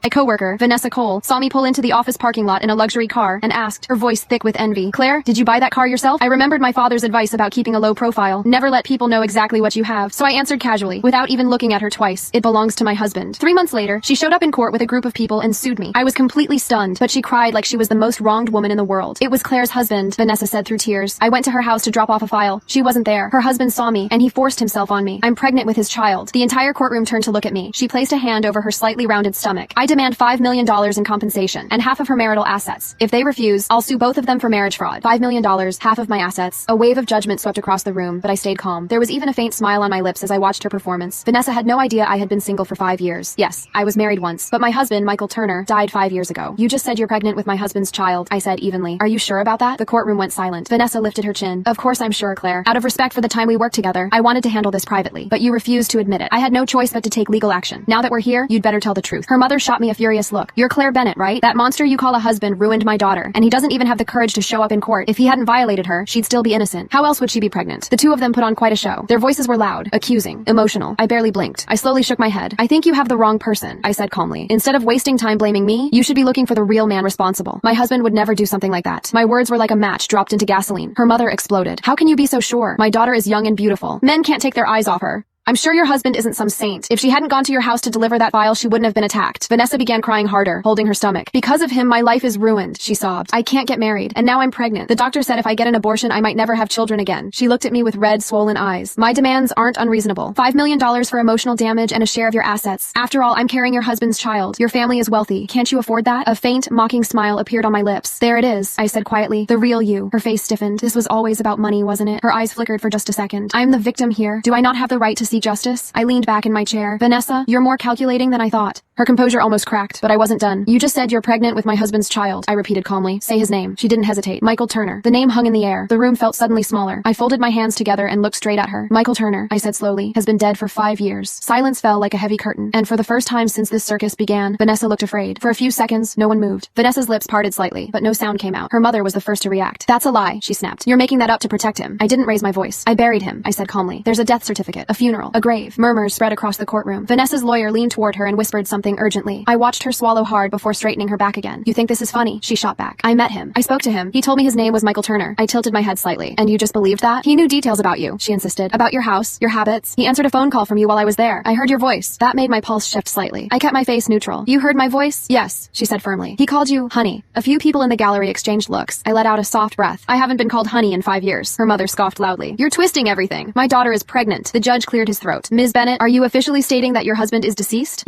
My coworker, Vanessa Cole, saw me pull into the office parking lot in a luxury car and asked, her voice thick with envy, "Claire, did you buy that car yourself?" I remembered my father's advice about keeping a low profile. Never let people know exactly what you have. So I answered casually, without even looking at her twice. "It belongs to my husband." 3 months later, she showed up in court with a group of people and sued me. I was completely stunned, but she cried like she was the most wronged woman in the world. "It was Claire's husband," Vanessa said through tears. "I went to her house to drop off a file. She wasn't there. Her husband saw me, and he forced himself on me. I'm pregnant with his child." The entire courtroom turned to look at me. She placed a hand over her slightly rounded stomach. "I demand $5 million in compensation, and half of her marital assets. If they refuse, I'll sue both of them for marriage fraud. $5 million, half of my assets." A wave of judgment swept across the room, but I stayed calm. There was even a faint smile on my lips as I watched her performance. Vanessa had no idea I had been single for 5 years. Yes, I was married once, but my husband, Michael Turner, died 5 years ago. "You just said you're pregnant with my husband's child," I said evenly. "Are you sure about that?" The courtroom went silent. Vanessa lifted her chin. "Of course I'm sure, Claire. Out of respect for the time we worked together, I wanted to handle this privately, but you refused to admit it. I had no choice but to take legal action. Now that we're here, you'd better tell the truth." Her mother shot me a furious look. "You're Claire Bennett, right? That monster you call a husband ruined my daughter, and he doesn't even have the courage to show up in court. If he hadn't violated her, she'd still be innocent. How else would she be pregnant?" The two of them put on quite a show. Their voices were loud, accusing, emotional. I barely blinked. I slowly shook my head. "I think you have the wrong person," I said calmly. "Instead of wasting time blaming me, you should be looking for the real man responsible. My husband would never do something like that." My words were like a match dropped into gasoline. Her mother exploded. "How can you be so sure? My daughter is young and beautiful. Men can't take their eyes off her. I'm sure your husband isn't some saint. If she hadn't gone to your house to deliver that file, she wouldn't have been attacked." Vanessa began crying harder, holding her stomach. "Because of him, my life is ruined," she sobbed. "I can't get married, and now I'm pregnant. The doctor said if I get an abortion, I might never have children again." She looked at me with red, swollen eyes. "My demands aren't unreasonable. $5 million for emotional damage and a share of your assets. After all, I'm carrying your husband's child. Your family is wealthy. Can't you afford that?" A faint, mocking smile appeared on my lips. "There it is," I said quietly. "The real you." Her face stiffened. "This was always about money, wasn't it?" Her eyes flickered for just a second. "I'm the victim here. Do I not have the right to see justice?" I leaned back in my chair. "Vanessa, you're more calculating than I thought." Her composure almost cracked, but I wasn't done. "You just said you're pregnant with my husband's child," I repeated calmly. "Say his name." She didn't hesitate. "Michael Turner." The name hung in the air. The room felt suddenly smaller. I folded my hands together and looked straight at her. "Michael Turner," I said slowly, "has been dead for 5 years." Silence fell like a heavy curtain, and for the first time since this circus began, Vanessa looked afraid. For a few seconds, no one moved. Vanessa's lips parted slightly, but no sound came out. Her mother was the first to react. "That's a lie," she snapped. "You're making that up to protect him." I didn't raise my voice. "I buried him," I said calmly. "There's a death certificate, a funeral, a grave." Murmurs spread across the courtroom. Vanessa's lawyer leaned toward her and whispered something urgently. I watched her swallow hard before straightening her back again. "You think this is funny?" she shot back. "I met him. I spoke to him. He told me his name was Michael Turner." I tilted my head slightly. "And you just believed that?" "He knew details about you," she insisted. "About your house, your habits. He answered a phone call from you while I was there. I heard your voice." That made my pulse shift slightly. I kept my face neutral. "You heard my voice?" "Yes," she said firmly. "He called you honey." A few people in the gallery exchanged looks. I let out a soft breath. "I haven't been called honey in 5 years." Her mother scoffed loudly. "You're twisting everything. My daughter is pregnant." The judge cleared his throat. "Ms. Bennett, are you officially stating that your husband is deceased?"